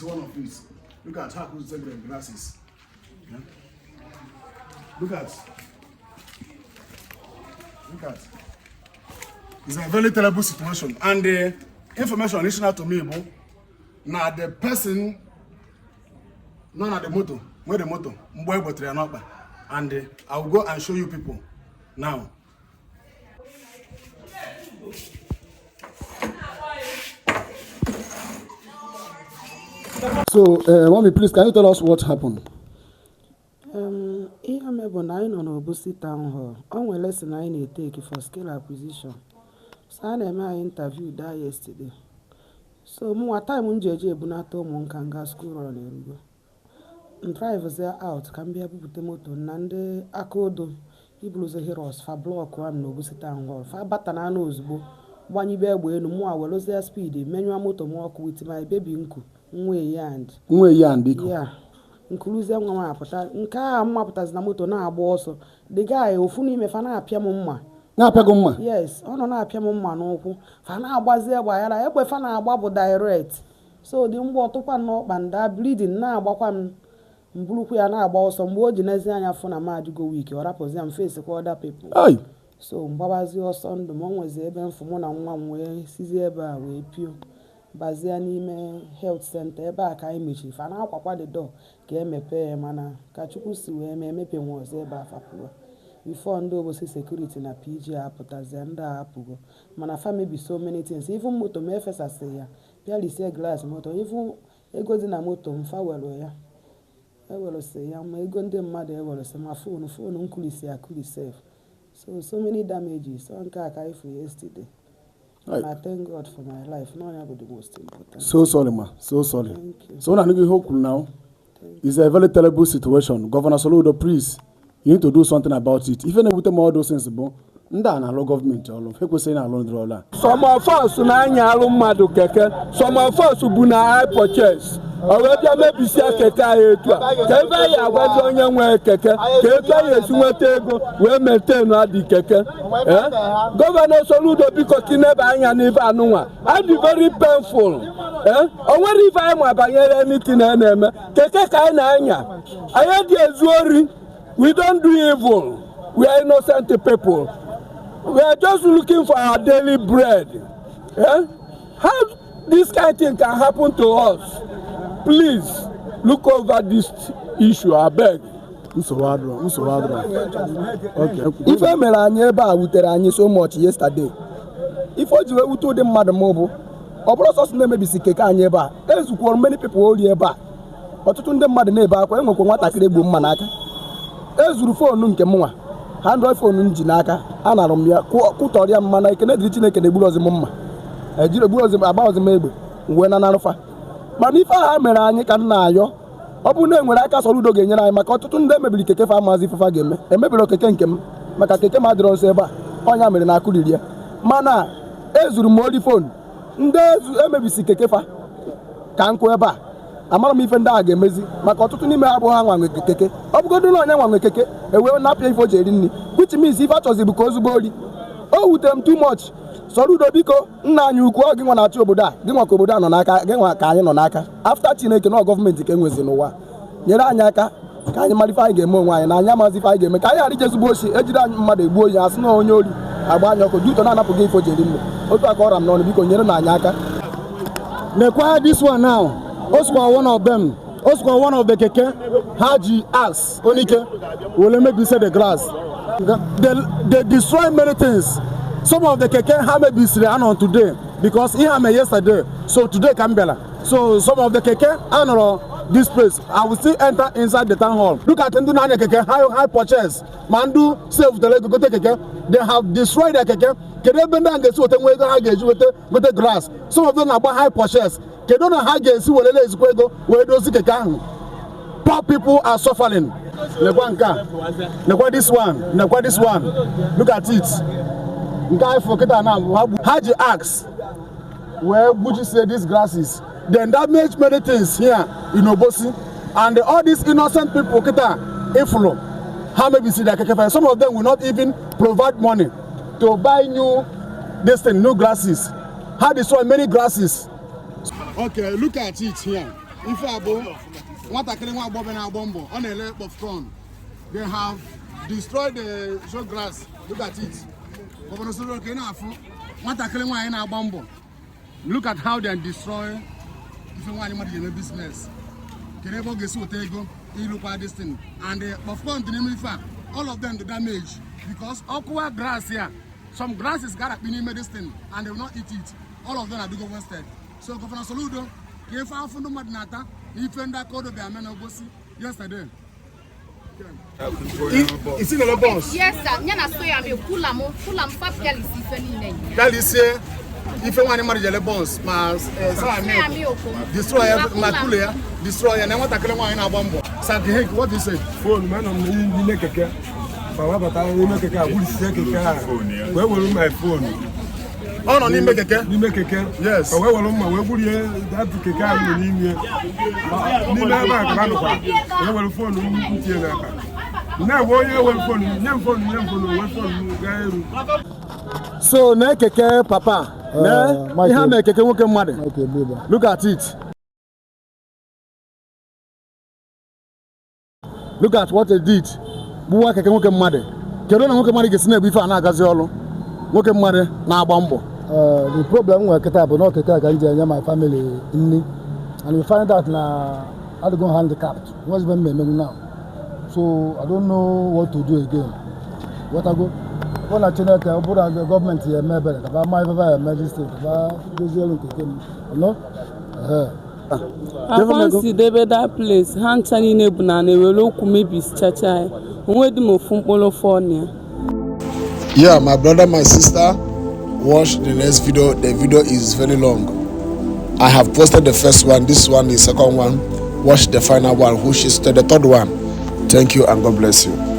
is one of it. Look at how to take the glasses. Yeah? Look at. It's a very terrible situation. And the information is not to me, bro. Now the person, none of the motor, where the motor, and I will go and show you people now. So, Mommy, please, can you tell us what happened? Ihe mebụ na anyị nọ n'Obosi town hall. O nwere lesson anyị na-etake for skill acquisition. So a na-eme anyị interview that yesterday. So mụnwa time m ji eje ebunata ụmụ nka nga school run erugo. M drive there out ka m bịa bupute moto na ndị Akado ibuluze heroes fa block am n'Obosi town hall. Fa bata na anụ ozugbo gbanyibe egbe enu mụnwa welozie speed menyụa moto m ọkụ with my baby nku nwe yand biko. Yeah. Nkuluzie nwa m apụta nke a mmapụtazi na moto na-agba ọsọ the guy ofu n'ime fa na-apịa m mma na-apịa mma yes ọ nọ na-apịa m mma n'ụkwụ fa na-agbazi egbe yara egbe fa na-agba bụ direct so dị mgbe ọtụkwa n'ọkpa nda bleeding na-agbakwa m mbulukwu ya na-agba ọsọ mgbe o ji n'ezi anya fụ na majigo week ọ rapụzi m face kwa other people so mgbabazi ọsọ ndụ m o nwezi ebe mfụ mụ na nwa m wee sizi ebe a wee pio bazia n'ime health center ebe a ka anyị mechiri fa na-akwakwa the door ka emepe mana ka Chukwu si wee emepe nwa ọzọ ebe a fapụrụ before ndị Obosi security na PG apụtazia ndị a apụgo mana fa mebi so many things even moto m efesasị ya pịalisie glass moto even ego dị na moto m fa were ya ewelụsị ya ma ego ndị mmadụ ewelụsị ma fonu nkulisi sef so many damages so nke a ka anyị fụ yesterday. And I thank God for my life. No, I the most important. So sorry, ma. So sorry. Thank you. So now, now it's a very terrible situation. Governor Soludo, please, you need to do something about it. Even if we take all those things, government, some of us keke, some of us high purchase. Already maybe see keke etu a. Kebe ya gwazi onye nwe keke, keke yesu nwetego we maintain the keke. Governor Soludo biko kinebe anya n'ife anụnwa. I be very painful. Onwere ife anyị ma banyere anything na-eme. Keke ka anyị na-anya. Anyị dị ezu ori. We don't do evil. We are innocent people. We are just looking for our daily bread. How this kind of thing can happen to us? Please look over this issue, I beg. Okay. If I mere anyị ebe a wutere anyị so much yesterday. If o ji wee wute ụdị mmadụ m bụ ọ bụrụ sọsọ na-emebisi keke anyị ebe a ezukwuru many people ori ebe a ọtụtụ ndị mmadụ na-ebe akwa enwekwa nwatakịrị egbu mma n'aka ezuru foonu nke m nwa Android phone m ji n'aka anara m ya kwụtọrịa mma na ekene dịrị Chineke na-egburu ozi m mma ejiri egburu ozi agba ozi m egbe wee na narụfa mana ife ha mere anyị ka nna ayọ ọ bụ na enwere aka Soludo ga-enyere anyị maka ọtụtụ ndị emebiri keke fa amazi ifefa ga-eme emebiri okeke nke m maka keke m adịrọ nso ebe a ọnya mere na akụriri ya mana ezuru m ori phone ndị emebisi keke fa ka nkụ ebe a amara m ife ndị a ga-emezi maka ọtụtụ n'ime ha bụ ha nwanwe keke ọ bụgodu na onye nwanwe keke ewee napịa ife o ji eri nri which means ife achọzi bụ ka ozugbo ori o wutere m too much Soludo biko nna anyị ukwu ọ gị nwa na-achị obodo a gị nwa ka obodo a nọ n'aka gị nwa ka anyị nọ n'aka after Chineke na gọọmenti ka enwezi n'ụwa nyere anyị aka ka anyị mara ife anyị ga-eme onwe anyị na anyị amazi ife anyị ga-eme ka anyị ghara ije ezigbo ochi ejiri anyị mmadụ egbuo oyi asị na onye ori agba anyị ọkụ duto na-anapụghị ife o ji eri nri otu aka ọra m n'ọnụ biko nyere na anyị aka. Nekwa this one now. Also one of them. Also one of the keke. Haji asked Onike, will maybe say the grass. They destroy many things. Some of the keke have maybe on today because he had yesterday. So today Kambela. So some of the keke are this place. I will still enter inside the town hall. Look at Ndu Nanya keke high purchase. Mandu save the leg go keke. They have destroyed the keke. Kedebenda and get with the grass. Some of them are high purchase. Kedona hage si welele izikwedo wedo si keke ahụ. Poor people are suffering. Nekwa this one. Look at it. Guy for kita now. Haji asks where Buji say these grasses. Then damage many things here in Obosi, and all these innocent people kita inflow. How maybe see that keke? Some of them will not even provide money to buy new grasses. How destroy many grasses. Okay, look at it here. Ife abo, nwatakịrị nwa agbọghọ na-agba mbọ, ọ na-ele popcorn. They have destroyed the show grass. Look at it. Governor Solo okay na afu. Nwatakịrị nwaanyị na-agba mbọ. Look at how they destroy ife nwaanyị mmadụ ga-eme business. Kere ebe ọ ga-esi weta ego ilukwa this thing. And popcorn dị n'ime ife a, all of them the damage because ọkụwa grass here. Some grasses got up in this thing and they will not eat it. All of them are being wasted. So Governor Soludo gave our fundamental madnata, he found that code of the Amen Obosi yesterday. It's in the boss. Yes, sir. Nyana soya me fulam fap galisi feni. Galisi, if you want to marry the boss, mas destroy Makulia, destroy and I want to kill one in a bomb. Santi, what do you say? Phone man on the neck. Where will my phone? Oh, no, you make a car? Yes. Where will my that car? Where will phone? Now, where will phone? So, Nekeke, Papa, look at it. Look at what they did. Buwa keke nwoke mmadụ kedu na nwoke mmadụ ga-esi na-ebu ife a na-agazi ọlụ nwoke mmadụ na-agba mbọ the problem we keta bụ na keta ka nje enye my family nni and we find out na I go handicapped what's been me now so I don't know what to do again what I go when I Chineke obodo the government here mebere ka ma ife magistrate ka dozielu nke no I can't see that place. Hanchani nebuna ne welo kumebi chacha. Yeah, my brother, my sister, watch the next video. The video is very long. I have posted the first one. This one is the second one. Watch the final one, which is the third one. Thank you and God bless you.